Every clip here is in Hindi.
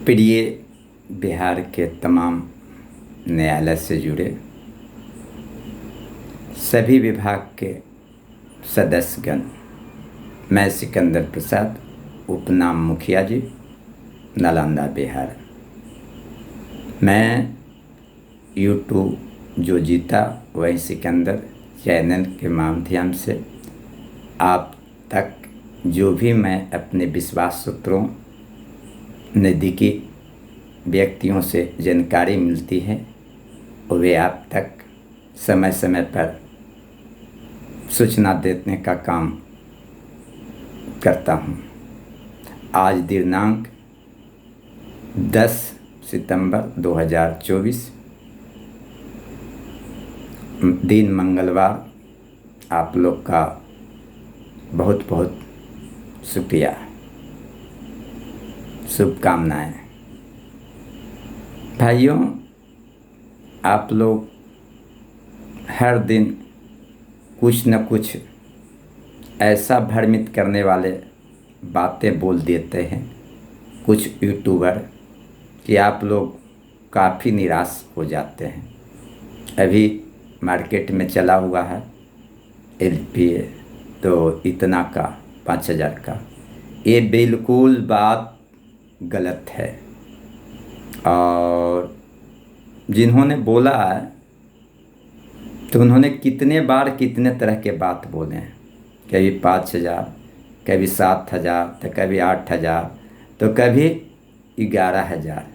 प्रिय बिहार के तमाम न्यायालय से जुड़े सभी विभाग के सदस्यगण, मैं सिकंदर प्रसाद, उपनाम मुखिया जी, नालंदा बिहार। मैं यूट्यूब जो जीता वही सिकंदर चैनल के माध्यम से आप तक जो भी मैं अपने विश्वास सूत्रों, नज़दीकी व्यक्तियों से जानकारी मिलती है वे आप तक समय समय पर सूचना देने का काम करता हूँ। आज दिनांक 10 सितंबर 2024 दिन मंगलवार। आप लोग का बहुत बहुत शुक्रिया, शुभकामनाएं। भाइयों, आप लोग हर दिन कुछ न कुछ ऐसा भ्रमित करने वाले बातें बोल देते हैं कुछ यूट्यूबर कि आप लोग काफ़ी निराश हो जाते हैं। अभी मार्केट में चला हुआ है LPA, तो इतना का 5000 का। ये बिल्कुल बात गलत है। और जिन्होंने बोला है तो उन्होंने कितने बार कितने तरह के बात बोले हैं। कभी 5000, कभी 7000, तो कभी 8000, तो कभी 11000।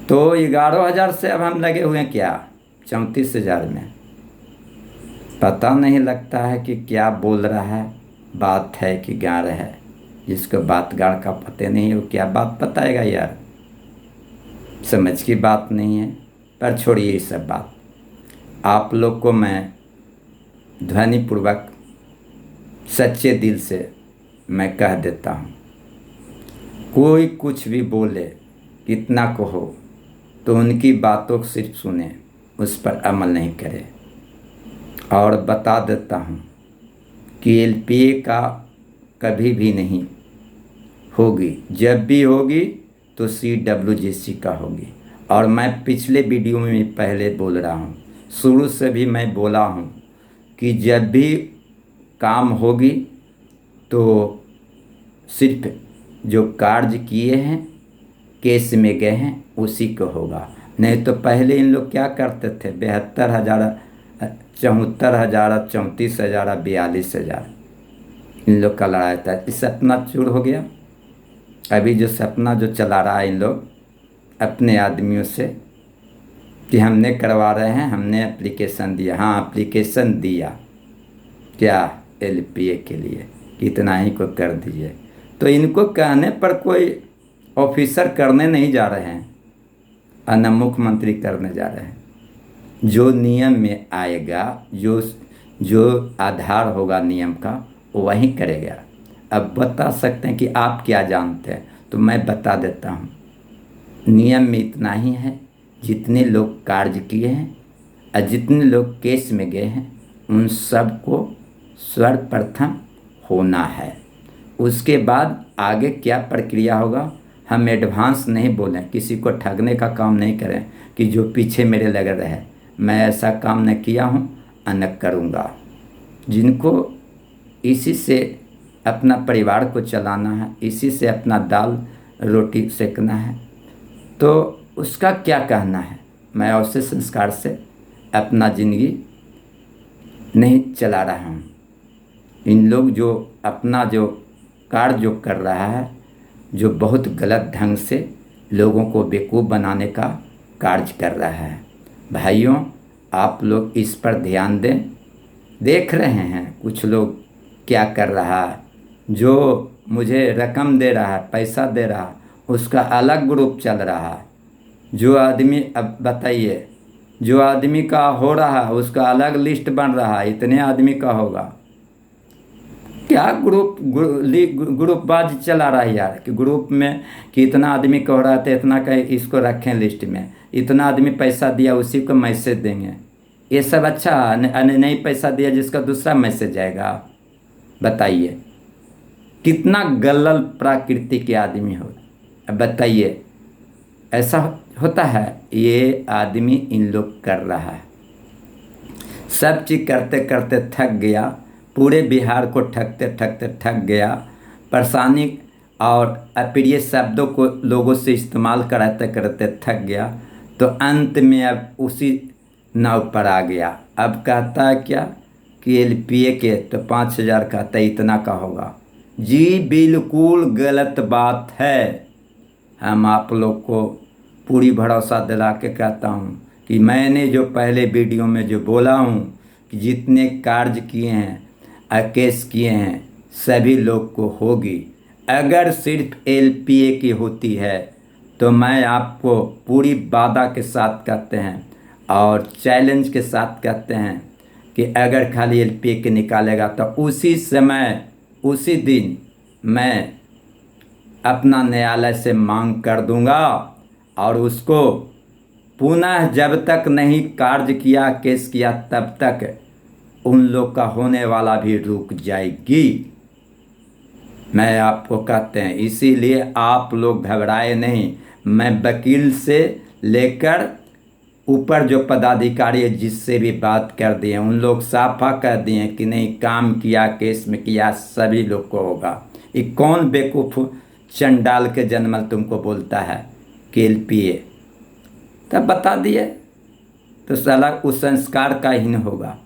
तो 11000 से अब हम लगे हुए हैं क्या 34,000 में। पता नहीं लगता है कि क्या बोल रहा है, बात है कि गा रहा है। जिसको बात गाड़ का पता नहीं है वो क्या बात बताएगा यार, समझ की बात नहीं है। पर छोड़िए ये सब बात। आप लोग को मैं ध्वनिपूर्वक सच्चे दिल से मैं कह देता हूँ, कोई कुछ भी बोले, कितना कहो, तो उनकी बातों को सिर्फ सुने, उस पर अमल नहीं करे। और बता देता हूँ कि LPA का कभी भी नहीं होगी। जब भी होगी तो CWJC का होगी। और मैं पिछले वीडियो में पहले बोल रहा हूँ, शुरू से भी मैं बोला हूँ कि जब भी काम होगी तो सिर्फ जो कार्य किए हैं, केस में गए हैं, उसी को होगा। नहीं तो पहले इन लोग क्या करते थे, 72,000, 74,000, 34,000, 42,000 इन लोग का लड़ाई था। इस सपना चूर हो गया। अभी जो सपना जो चला रहा है इन लोग अपने आदमियों से कि हमने करवा रहे हैं, हमने एप्लीकेशन दिया। हाँ, एप्लीकेशन दिया क्या LPA के लिए, कितना ही को कर दीजिए। तो इनको कहने पर कोई ऑफिसर करने नहीं जा रहे हैं, न मुख्यमंत्री करने जा रहे हैं। जो नियम में आएगा, जो आधार होगा नियम का, वही करेगा। अब बता सकते हैं कि आप क्या जानते हैं, तो मैं बता देता हूँ। नियम में इतना ही है, जितने लोग कार्य किए हैं और जितने लोग केस में गए हैं, उन सब को सर्वप्रथम होना है। उसके बाद आगे क्या प्रक्रिया होगा हम एडवांस नहीं बोलें, किसी को ठगने का काम नहीं करें कि जो पीछे मेरे लगे रहे। मैं ऐसा काम न किया हूँ और न करूँगा। जिनको इसी से अपना परिवार को चलाना है, इसी से अपना दाल रोटी सेकना है, तो उसका क्या कहना है। मैं ऐसे संस्कार से अपना ज़िंदगी नहीं चला रहा हूँ। इन लोग जो अपना जो कार्य जो कर रहा है, जो बहुत गलत ढंग से लोगों को बेवकूफ़ बनाने का कार्य कर रहा है। भाइयों, आप लोग इस पर ध्यान दें। देख रहे हैं कुछ लोग क्या कर रहा है। जो मुझे रकम दे रहा है, पैसा दे रहा है, उसका अलग ग्रुप चल रहा है। जो आदमी, अब बताइए, जो आदमी का हो रहा है उसका अलग लिस्ट बन रहा है, इतने आदमी का होगा। क्या ग्रुपबाज चला रहा है यार, कि ग्रुप में कि इतना आदमी का हो रहा है तो इतना का इसको रखें लिस्ट में, इतना आदमी पैसा दिया उसी को मैसेज देंगे। ये सब अच्छा नहीं पैसा दिया जिसका दूसरा मैसेज जाएगा। बताइए कितना गलल प्रकृति के आदमी हो। अब बताइए, ऐसा होता है? ये आदमी इन लोग कर रहा है। सब चीज़ करते करते थक गया, पूरे बिहार को ठगते ठगते थक गया, परेशानी और अप्रिय शब्दों को लोगों से इस्तेमाल कराते करते थक गया, तो अंत में अब उसी नाव पर आ गया। अब कहता है क्या कि एलपीए के तो 5,000 कहता है, इतना का होगा। जी बिल्कुल गलत बात है। हम आप लोग को पूरी भरोसा दिला के कहता हूँ कि मैंने जो पहले वीडियो में जो बोला हूँ कि जितने कार्य किए हैं, केस किए हैं, सभी लोग को होगी। अगर सिर्फ एलपीए की होती है तो मैं आपको पूरी वादा के साथ कहते हैं और चैलेंज के साथ कहते हैं कि अगर खाली एलपीए के निकालेगा तो उसी समय उसी दिन मैं अपना न्यायालय से मांग कर दूंगा और उसको पुनः जब तक नहीं कार्य किया, केस किया, तब तक उन लोग का होने वाला भी रुक जाएगी। मैं आपको कहते हैं, इसीलिए आप लोग घबराए नहीं। मैं वकील से लेकर ऊपर जो पदाधिकारी है जिससे भी बात कर दिए, उन लोग साफा कर दिए कि नहीं, काम किया, केस में किया, सभी लोग को होगा। ये कौन बेवकूफ़ चंडाल के जन्मल तुमको बोलता है कि एलपीए? तब बता दिए तो साला उस संस्कार का ही नहीं होगा,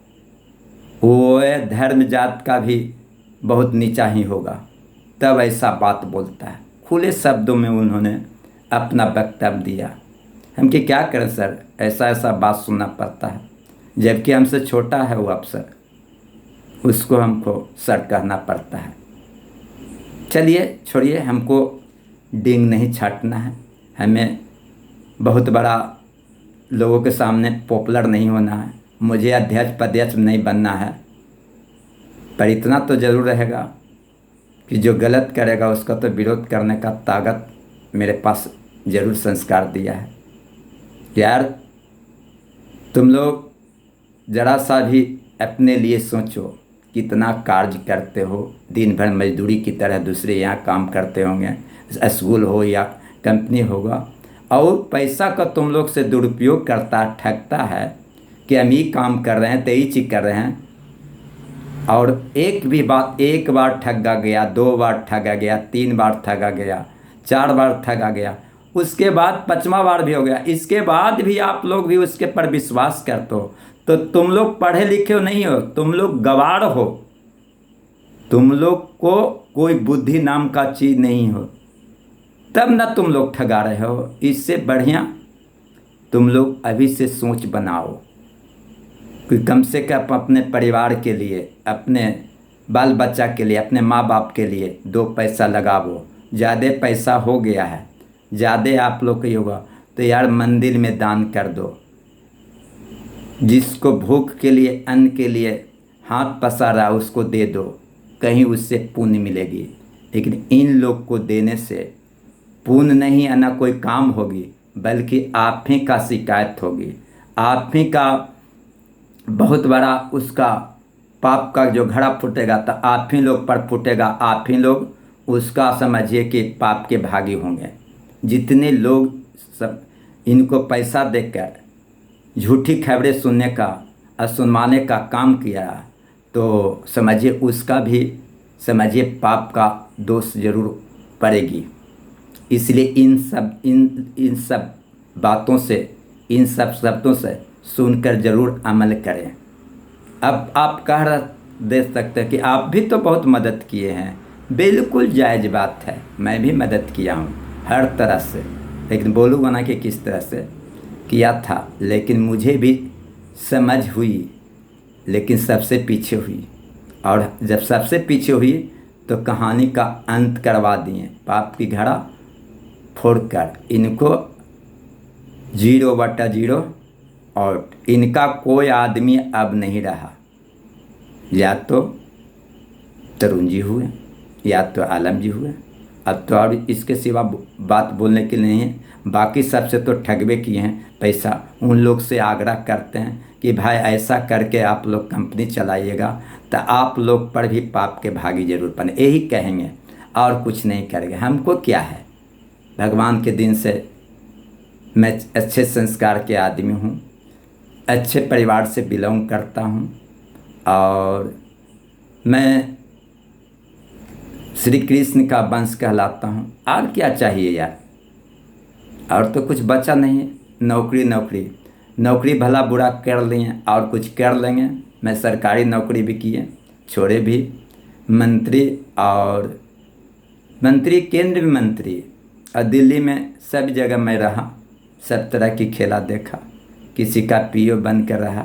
वो धर्म जात का भी बहुत नीचा ही होगा, तब ऐसा बात बोलता है। खुले शब्दों में उन्होंने अपना वक्तव्य दिया। हम कि क्या करें सर, ऐसा ऐसा बात सुनना पड़ता है, जबकि हमसे छोटा है वो अफसर, उसको हमको सर कहना पड़ता है। चलिए छोड़िए, हमको डिंग नहीं छाटना है, हमें बहुत बड़ा लोगों के सामने पॉपुलर नहीं होना है, मुझे अध्यक्ष पदयक्ष नहीं बनना है। पर इतना तो ज़रूर रहेगा कि जो गलत करेगा उसका तो विरोध करने का ताकत मेरे पास ज़रूर संस्कार दिया है। यार तुम लोग ज़रा सा भी अपने लिए सोचो, कितना कार्य करते हो, दिन भर मजदूरी की तरह दूसरे यहाँ काम करते होंगे, स्कूल हो या कंपनी होगा, और पैसा का तुम लोग से दुरुपयोग करता ठगता है कि हम ही काम कर रहे हैं, तो ही चीज कर रहे हैं। और एक बार ठगा गया, 2 बार ठगा गया, 3 बार ठगा गया, 4 बार ठगा गया, उसके बाद 5वां बार भी हो गया, इसके बाद भी आप लोग भी उसके पर विश्वास करते हो, तो तुम लोग पढ़े लिखे नहीं हो, तुम लोग गवार हो, तुम लोग को कोई बुद्धि नाम का चीज नहीं हो, तब ना तुम लोग ठगा रहे हो। इससे बढ़िया तुम लोग अभी से सोच बनाओ कि कम से कम अपने परिवार के लिए, अपने बाल बच्चा के लिए, अपने माँ बाप के लिए 2 पैसा लगाओ। ज़्यादा पैसा हो गया है, ज़्यादा आप लोग का होगा तो यार मंदिर में दान कर दो। जिसको भूख के लिए, अन्न के लिए हाथ पसारा उसको दे दो, कहीं उससे पुण्य मिलेगी। लेकिन इन लोग को देने से पुण्य नहीं है, ना कोई काम होगी, बल्कि आप ही का शिकायत होगी, आप ही का बहुत बड़ा उसका पाप का जो घड़ा फूटेगा तो आप ही लोग पर फूटेगा, आप ही लोग उसका समझिए कि पाप के भागी होंगे। जितने लोग सब इनको पैसा देकर झूठी खबरें सुनने का और सुनवाने का काम किया, तो समझिए उसका भी समझिए पाप का दोष जरूर पड़ेगी। इसलिए इन सब बातों से, इन सब शब्दों से सुनकर जरूर अमल करें। अब आप दे सकते हैं कि आप भी तो बहुत मदद किए हैं, बिल्कुल जायज़ बात है, मैं भी मदद किया हूँ हर तरह से, लेकिन बोलूँगा ना कि किस तरह से किया था, लेकिन मुझे भी समझ हुई, लेकिन सबसे पीछे हुई, और जब सबसे पीछे हुई तो कहानी का अंत करवा दिए, पाप की घड़ा फोड़कर इनको 0/0 और इनका कोई आदमी अब नहीं रहा। या तो तरुण जी हुए या तो आलम जी हुए, अब तो और इसके सिवा बात बोलने के लिए नहीं है। बाकी सबसे तो ठगबे किए हैं पैसा। उन लोग से आग्रह करते हैं कि भाई ऐसा करके आप लोग कंपनी चलाइएगा तो आप लोग पर भी पाप के भागी जरूर बने, यही कहेंगे और कुछ नहीं करेंगे। हमको क्या है भगवान के दिन से मैं अच्छे संस्कार के आदमी हूँ, अच्छे परिवार से बिलोंग करता हूँ और मैं श्री कृष्ण का वंश कहलाता हूँ। और क्या चाहिए यार, और तो कुछ बचा नहीं है। नौकरी नौकरी नौकरी भला बुरा कर लिए और कुछ कर लेंगे। मैं सरकारी नौकरी भी किए, छोड़े भी, मंत्री और मंत्री, केंद्र में मंत्री और दिल्ली में सब जगह मैं रहा, सब तरह की खेला देखा। किसी का पीओ बन कर रहा,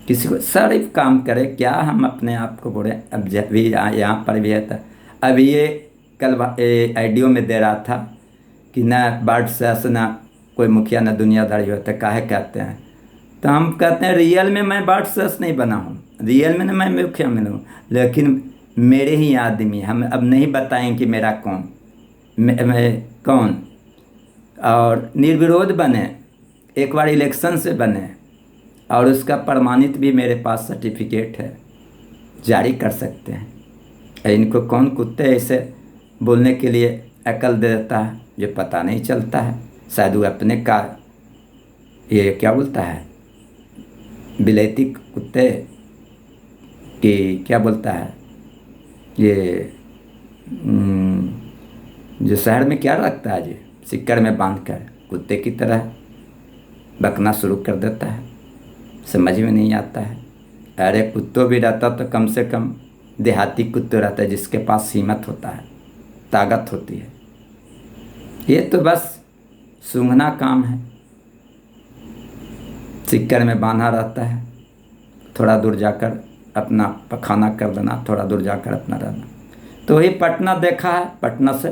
किसी को सारे काम करे। क्या हम अपने आप को बोले। अब जब भी यहाँ पर भी है था, अभी ये कल आइडियो में दे रहा था कि ना बादशाह ना कोई मुखिया ना दुनियादारी होता, काहे कहते हैं। तो हम कहते हैं रियल में मैं बादशाह नहीं बना हूँ, रियल में ना मैं मुखिया में हूँ, लेकिन मेरे ही आदमी। हम अब नहीं बताएं कि मेरा कौन, मैं कौन। और निर्विरोध बने, एक बार इलेक्शन से बने और उसका प्रमाणित भी मेरे पास सर्टिफिकेट है, जारी कर सकते हैं। इनको कौन कुत्ते ऐसे बोलने के लिए अकल दे देता है जो पता नहीं चलता है। शायद वो अपने का ये क्या बोलता है, बिलेती कुत्ते की क्या बोलता है ये, जो शहर में क्या रखता है जी, सिक्कर में बांधकर कुत्ते की तरह बकना शुरू कर देता है। समझ में नहीं आता है। अरे कुत्तों भी रहता तो कम से कम देहाती कुत्ते रहता है जिसके पास हिम्मत होता है, ताकत होती है। ये तो बस सूंघना काम है, सिक्कर में बांधा रहता है, थोड़ा दूर जाकर अपना पखाना कर देना, थोड़ा दूर जाकर अपना रहना। तो वही पटना देखा है, पटना से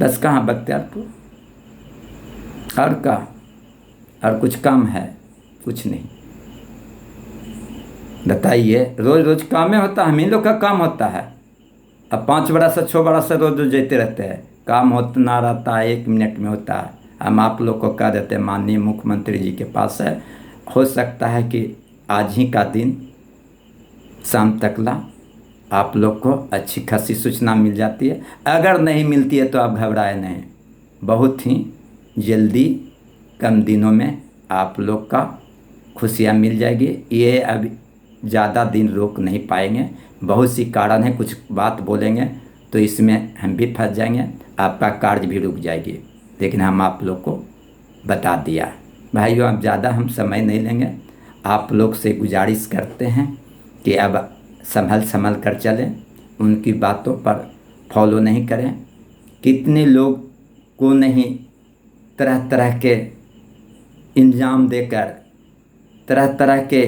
बस कहाँ बख्तियारपुर, और का और कुछ काम है, कुछ नहीं। बताइए, रोज रोज काम में होता है, हम ही लोग का काम होता है। अब 5 बरस से 6 बरस से रोज रोज जेते रहते हैं, काम होता रहता है, 1 मिनट में होता है। हम आप लोग को कह देते हैं माननीय मुख्यमंत्री जी के पास है, हो सकता है कि आज ही का दिन शाम तकला आप लोग को अच्छी खासी सूचना मिल जाती है। अगर नहीं मिलती है तो आप घबराए नहीं, बहुत ही जल्दी कम दिनों में आप लोग का खुशियाँ मिल जाएगी। ये अब ज़्यादा दिन रोक नहीं पाएंगे, बहुत सी कारण है, कुछ बात बोलेंगे तो इसमें हम भी फंस जाएंगे, आपका कार्य भी रुक जाएगी। लेकिन हम आप लोग को बता दिया भाइयों, अब ज़्यादा हम समय नहीं लेंगे। आप लोग से गुजारिश करते हैं कि अब संभल कर चलें, उनकी बातों पर फॉलो नहीं करें। कितने लोग को नहीं तरह तरह के इल्ज़ाम देकर, तरह तरह के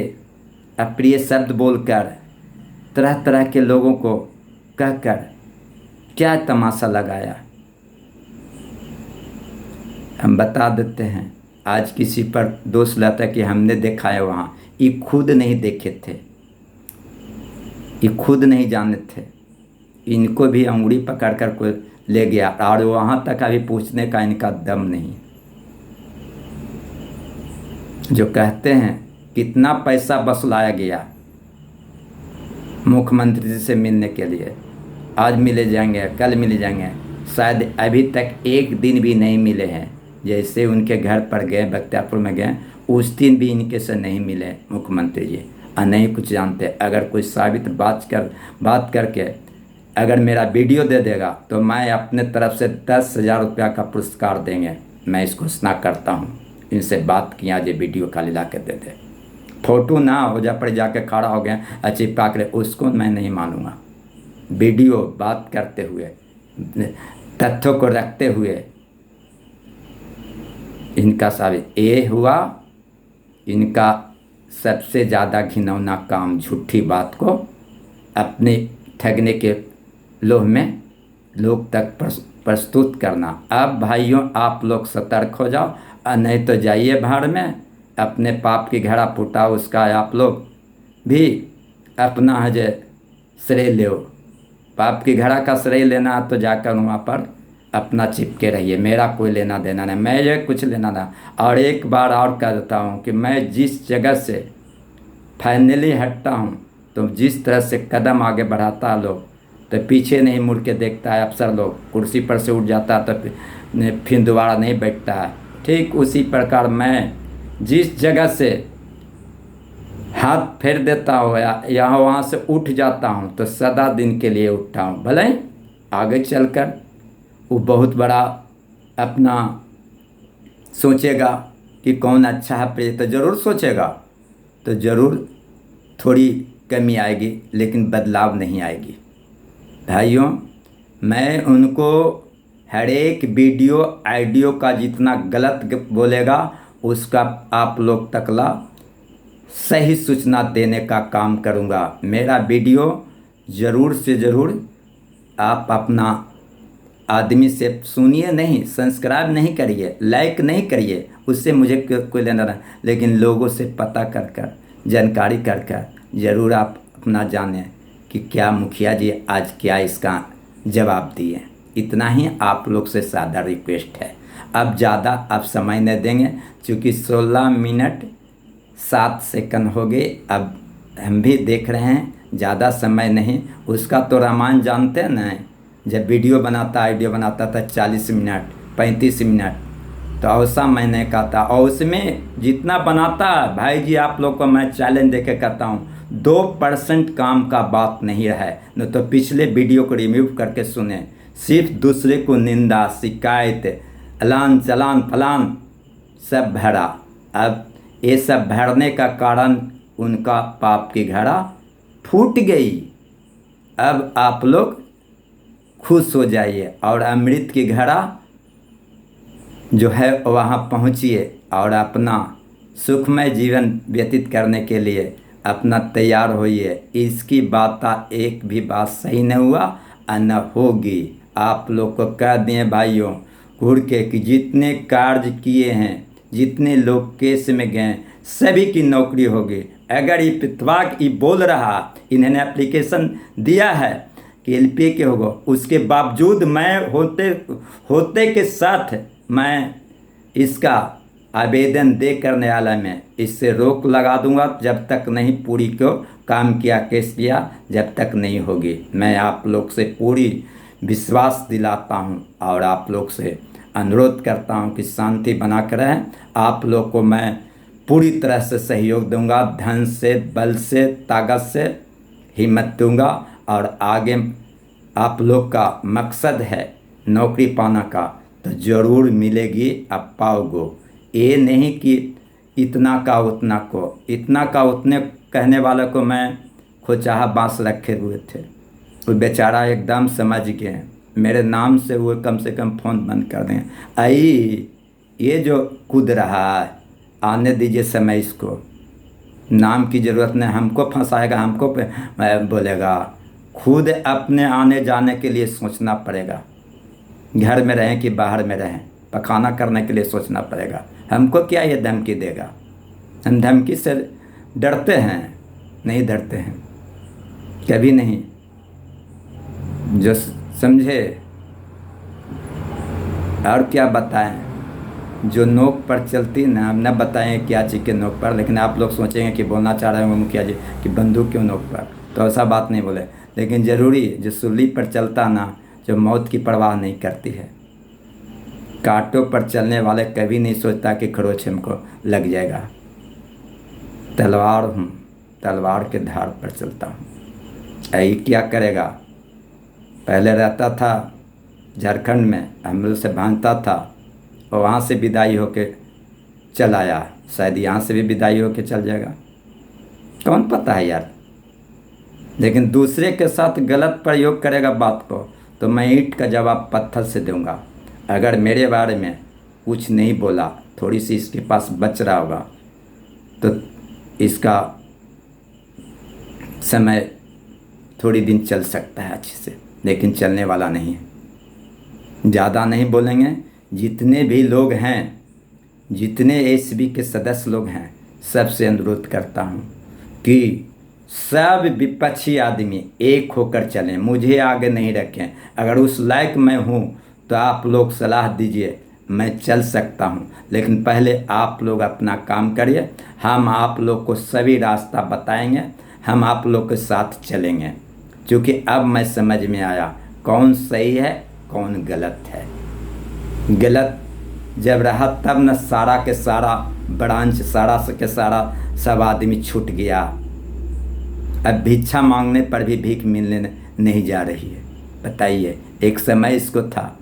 अप्रिय शब्द बोलकर, तरह तरह के लोगों को कहकर क्या तमाशा लगाया। हम बता देते हैं, आज किसी पर दोष लाता कि हमने देखा है वहाँ, ये खुद नहीं देखे थे, ये खुद नहीं जाने थे। इनको भी अंगुली पकड़कर कोई ले गया और वहाँ तक अभी पूछने का इनका दम नहीं। जो कहते हैं कितना पैसा वसूलाया गया मुख्यमंत्री जी से मिलने के लिए, आज मिले जाएंगे, कल मिले जाएंगे, शायद अभी तक एक दिन भी नहीं मिले हैं। जैसे उनके घर पर गए, बख्तियारपुर में गए, उस दिन भी इनके से नहीं मिले मुख्यमंत्री जी, और नहीं कुछ जानते। अगर कोई साबित बात करके अगर मेरा वीडियो दे देगा तो मैं अपने तरफ से 10,000 रुपया का पुरस्कार देंगे। मैं इसको घोषणा करता हूँ, इनसे बात किया जो वीडियो खाली ला के दे दे, फोटो ना हो जा पर जाके खड़ा हो गया चिपका के, उसको मैं नहीं मानूंगा। वीडियो बात करते हुए, तथ्यों को रखते हुए इनका साबित ये हुआ। इनका सबसे ज़्यादा घिनौना काम झूठी बात को अपने ठगने के लोभ में लोग तक प्रस्तुत करना। अब भाइयों आप लोग सतर्क हो जाओ, और नहीं तो जाइए भाड़ में, अपने पाप की घड़ा फुटाओ, उसका आप लोग भी अपना है श्रेय लो। पाप की घड़ा का श्रेय लेना तो जाकर वहाँ पर अपना चिपके रहिए, मेरा कोई लेना देना नहीं, मैं ये कुछ लेना ना। और एक बार और कह देता हूँ कि मैं जिस जगह से फाइनली हटता हूँ, तो जिस तरह से कदम आगे बढ़ाता लोग, तो पीछे नहीं मुड़ के देखता है अफसर लोग, कुर्सी पर से उठ जाता है तो फिर दोबारा नहीं बैठता है। ठीक उसी प्रकार मैं जिस जगह से हाथ फेर देता हूँ या वहाँ से उठ जाता हूँ तो सदा दिन के लिए उठता हूँ। भले आगे चलकर वो बहुत बड़ा अपना सोचेगा कि कौन अच्छा है प्रिय, तो ज़रूर सोचेगा, तो ज़रूर थोड़ी कमी आएगी लेकिन बदलाव नहीं आएगी। भाइयों, मैं उनको हर एक वीडियो आइडियो का जितना गलत बोलेगा उसका आप लोग तकला सही सूचना देने का काम करूँगा। मेरा वीडियो ज़रूर से ज़रूर आप अपना आदमी से सुनिए, नहीं सब्सक्राइब नहीं करिए, लाइक नहीं करिए, उससे मुझे कोई लेना नहीं, लेकिन लोगों से पता कर कर जानकारी कर कर ज़रूर आप अपना जानें कि क्या मुखिया जी आज क्या इसका जवाब दिए। इतना ही आप लोग से सादा रिक्वेस्ट है। अब ज़्यादा आप समय न देंगे क्योंकि 16 मिनट 7 सेकंड हो गए। अब हम भी देख रहे हैं, ज़्यादा समय नहीं। उसका तो रामायण जानते हैं ना, जब वीडियो बनाता आइडियो बनाता था 40 मिनट 35 मिनट, तो ऐसा मैंने कहा था। और उसमें जितना बनाता है भाई जी, आप लोग को मैं चैलेंज दे के कहता हूँ 2% काम का बात नहीं है, न तो पिछले वीडियो को रिमूव करके सुने। सिर्फ दूसरे को निंदा शिकायत अलान चलान फलान सब भरा। अब ये सब भरने का कारण उनका पाप की घड़ा फूट गई। अब आप लोग खुश हो जाइए और अमृत की घड़ा जो है वहाँ पहुँचिए और अपना सुखमय जीवन व्यतीत करने के लिए अपना तैयार होइए। इसकी बात एक भी बात सही न हुआ और न होगी। आप लोग को कह दिए भाइयों घूर के कि जितने कार्य किए हैं, जितने लोग केस में गए, सभी की नौकरी होगी। अगर ये पितवाक ये बोल रहा, इन्होंने एप्लीकेशन दिया है कि LPA के होगा, उसके बावजूद मैं होते के साथ मैं इसका आवेदन दे करने वाला में इससे रोक लगा दूंगा जब तक नहीं पूरी को काम किया केस किया, जब तक नहीं होगी। मैं आप लोग से पूरी विश्वास दिलाता हूं और आप लोग से अनुरोध करता हूं कि शांति बना कर रहें। आप लोग को मैं पूरी तरह से सहयोग दूंगा, धन से, बल से, ताकत से हिम्मत दूंगा। और आगे आप लोग का मकसद है नौकरी पाना का, तो ज़रूर मिलेगी, आप पाओगे। ये नहीं कि इतना का उतना को, इतना का उतने कहने वाले को मैं खोचाहा बांस रखे हुए थे। वो बेचारा एकदम समझ गए, मेरे नाम से वो कम से कम फ़ोन बंद कर दें। आई ये जो कूद रहा है, आने दीजिए समय, इसको नाम की ज़रूरत नहीं। हमको फंसाएगा, हमको बोलेगा। खुद अपने आने जाने के लिए सोचना पड़ेगा। घर में रहें कि बाहर में रहें, पखाना करने के लिए सोचना पड़ेगा। हमको क्या ये धमकी देगा? हम धमकी से डरते हैं? नहीं डरते हैं, कभी नहीं। जो समझे और क्या बताएं, जो नोक पर चलती ना, हम न बताएं क्या चीज़ के नोक पर, लेकिन आप लोग सोचेंगे कि बोलना चाह रहे होंगे मुखिया जी कि बंदूक क्यों नोक पर, तो ऐसा बात नहीं बोले। लेकिन ज़रूरी जो सूली पर चलता ना, जो मौत की परवाह नहीं करती है, कांटों पर चलने वाले कभी नहीं सोचता कि खरोच हमको लग जाएगा। तलवार हूँ, तलवार के धार पर चलता हूँ। यही क्या करेगा? पहले रहता था झारखंड में, हम लोग से भांगता था और वहाँ से विदाई होके चल आया, शायद यहाँ से भी विदाई होके चल जाएगा, कौन पता है यार। लेकिन दूसरे के साथ गलत प्रयोग करेगा बात को, तो मैं ईंट का जवाब पत्थर से दूंगा। अगर मेरे बारे में कुछ नहीं बोला, थोड़ी सी इसके पास बच रहा होगा, तो इसका समय थोड़ी दिन चल सकता है अच्छे से, लेकिन चलने वाला नहीं है। ज़्यादा नहीं बोलेंगे। जितने भी लोग हैं, जितने SB के सदस्य लोग हैं, सबसे अनुरोध करता हूँ कि सब विपक्षी आदमी एक होकर चलें, मुझे आगे नहीं रखें। अगर उस लायक मैं हूँ तो आप लोग सलाह दीजिए, मैं चल सकता हूँ, लेकिन पहले आप लोग अपना काम करिए। हम आप लोग को सभी रास्ता बताएंगे, हम आप लोग के साथ चलेंगे। क्योंकि अब मैं समझ में आया कौन सही है कौन गलत है। गलत जब रहा तब न सारा के सारा ब्रांच, सारा के सारा सब आदमी छूट गया। अब भिक्षा मांगने पर भी भीख मिलने नहीं जा रही है। बताइए, एक समय इसको था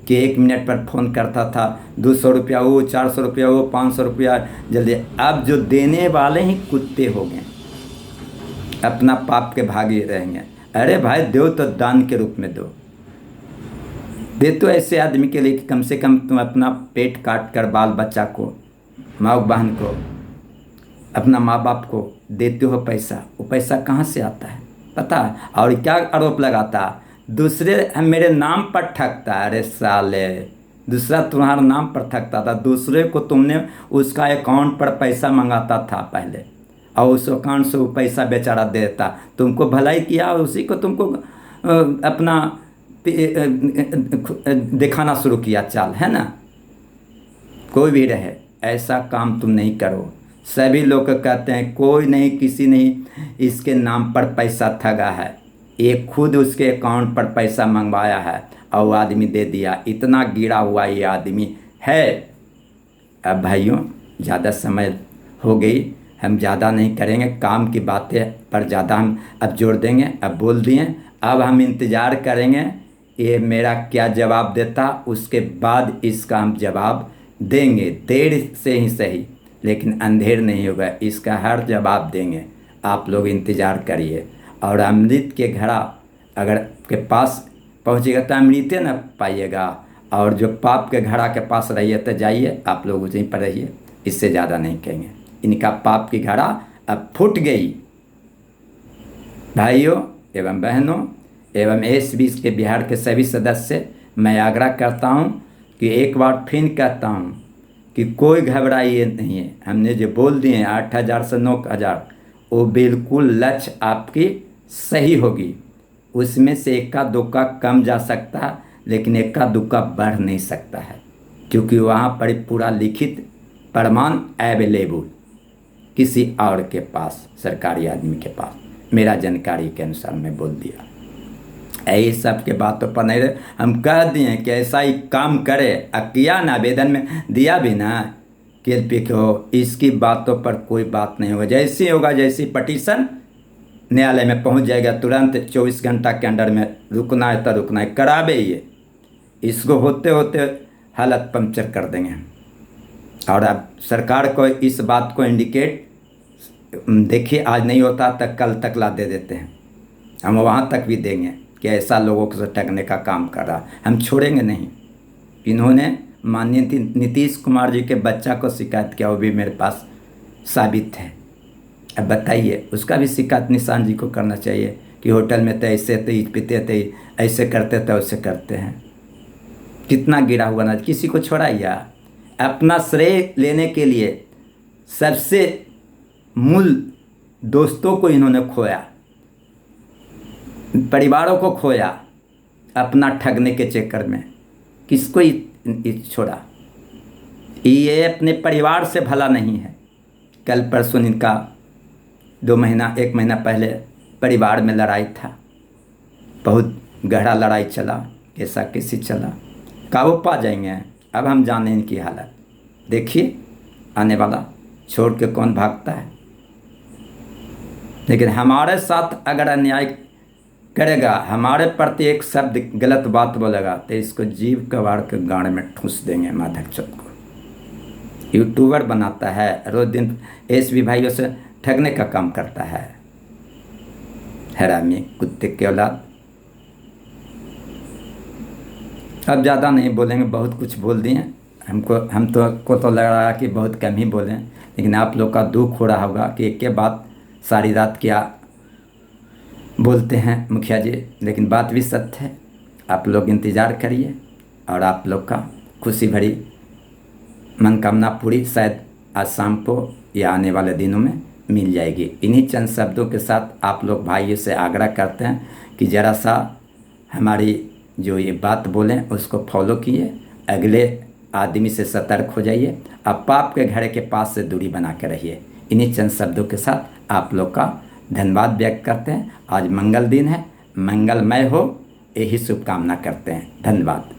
कि 1 मिनट पर फ़ोन करता था, 200 रुपया वो, 400 रुपया वो, 500 रुपया जल्दी। अब जो देने वाले ही कुत्ते हो गए, अपना पाप के भागी रहेंगे। अरे भाई दो तो दान के रूप में दो, दे तो ऐसे आदमी के लिए कि कम से कम तुम अपना पेट काट कर बाल बच्चा को, माँ बहन को, अपना माँ बाप को देते हो पैसा। वो पैसा कहाँ से आता है पता है? और क्या आरोप लगाता है? दूसरे मेरे नाम पर ठगता। अरे साले, दूसरा तुम्हारा नाम पर ठगता था, दूसरे को तुमने उसका अकाउंट पर पैसा मंगाता था पहले, और उस अकाउंट से वो पैसा बेचारा देता, तुमको भलाई किया और उसी को तुमको अपना दिखाना शुरू किया चाल, है ना। कोई भी रहे ऐसा काम तुम नहीं करो। सभी लोग कहते हैं कोई नहीं, किसी नहीं इसके नाम पर पैसा ठगा है, ये खुद उसके अकाउंट पर पैसा मंगवाया है और वो आदमी दे दिया। इतना गिरा हुआ ये आदमी है। अब भाइयों ज़्यादा समय हो गई, हम ज़्यादा नहीं करेंगे, काम की बातें पर ज़्यादा हम अब जोड़ देंगे। अब बोल दिए, अब हम इंतज़ार करेंगे ये मेरा क्या जवाब देता, उसके बाद इसका हम जवाब देंगे। देर से ही सही, लेकिन अंधेर नहीं होगा, इसका हर जवाब देंगे। आप लोग इंतज़ार करिए। और अमृत के घड़ा अगर के पास पहुँचेगा तो अमृत न पाइएगा, और जो पाप के घड़ा के पास रहिए तो जाइए, आप लोग उसी पर रहिए। इससे ज़्यादा नहीं कहेंगे। इनका पाप की घड़ा अब फूट गई। भाइयों एवं बहनों एवं S20 के बिहार के सभी सदस्य, मैं आग्रह करता हूं कि एक बार फिर कहता हूं कि कोई घबराइए नहीं है। हमने जो बोल दिए 8,000 से 9,000, वो बिल्कुल लक्ष्य आपकी सही होगी। उसमें से इक्का दुक्का कम जा सकता है, लेकिन इक्का दुक्का बढ़ नहीं सकता है, क्योंकि वहाँ पर पूरा लिखित प्रमाण अवेलेबल किसी और के पास, सरकारी आदमी के पास। मेरा जानकारी के अनुसार मैं बोल दिया। यही सब के बातों पर नहीं रहे, हम कह दिए कि ऐसा ही काम करे। किया ना, आवेदन में दिया भी ना कि एलपी को, इसकी बातों पर कोई बात नहीं होगा। जैसे होगा, जैसी पटिशन न्यायालय में पहुंच जाएगा, तुरंत 24 घंटा के अंदर में रुकना है तो रुकना है, करावे ये। इसको होते होते हालत पंक्चर कर देंगे। और अब सरकार को इस बात को इंडिकेट, देखिए आज नहीं होता तो कल तक ला दे देते हैं, हम वहाँ तक भी देंगे कि ऐसा लोगों को ठगने का काम कर रहा, हम छोड़ेंगे नहीं। इन्होंने माननीय नीतीश कुमार जी के बच्चा को शिकायत किया, वो भी मेरे पास साबित है। अब बताइए, उसका भी शिकायत निशान जी को करना चाहिए कि होटल में तो ऐसे तो पीते थे, ऐसे करते तो ऐसे करते हैं। कितना गिरा हुआ ना, किसी को छोड़ा या अपना श्रेय लेने के लिए सबसे मूल दोस्तों को इन्होंने खोया, परिवारों को खोया अपना ठगने के चक्कर में। किसको छोड़ा? ये अपने परिवार से भला नहीं है। कल परसों इनका 1 महीना पहले परिवार में लड़ाई था, बहुत गहरा लड़ाई चला, कैसा कैसी चला, काबू पा जाएंगे। अब हम जाने इनकी हालत। देखिए आने वाला छोड़ के कौन भागता है। लेकिन हमारे साथ अगर अन्याय करेगा, हमारे प्रति एक शब्द गलत बात बोलेगा, तो इसको जीव कबाड़ के गाड़ में ठूस देंगे माधव चौक को। यूट्यूबर बनाता है, रोज दिन SB भाइयों से ठगने का काम करता है। हरामी कुत्ते के औलाद। अब ज़्यादा नहीं बोलेंगे, बहुत कुछ बोल दिए। हम तो लग रहा है कि बहुत कम ही बोलें, लेकिन आप लोग का दुख हो रहा होगा कि एक के बाद सारी रात क्या बोलते हैं मुखिया जी, लेकिन बात भी सत्य है। आप लोग इंतज़ार करिए और आप लोग का खुशी भरी मनोकामना पूरी शायद आज शाम को या आने वाले दिनों में मिल जाएगी। इन्हीं चंद शब्दों के साथ आप लोग भाइयों से आग्रह करते हैं कि ज़रा सा हमारी जो ये बात बोलें उसको फॉलो किए, अगले आदमी से सतर्क हो जाइए, आप पाप के घड़े के पास से दूरी बना के रहिए। इन्हीं चंद शब्दों के साथ आप लोग का धन्यवाद व्यक्त करते हैं। आज मंगल दिन है, मंगलमय हो, यही शुभकामना करते हैं। धन्यवाद।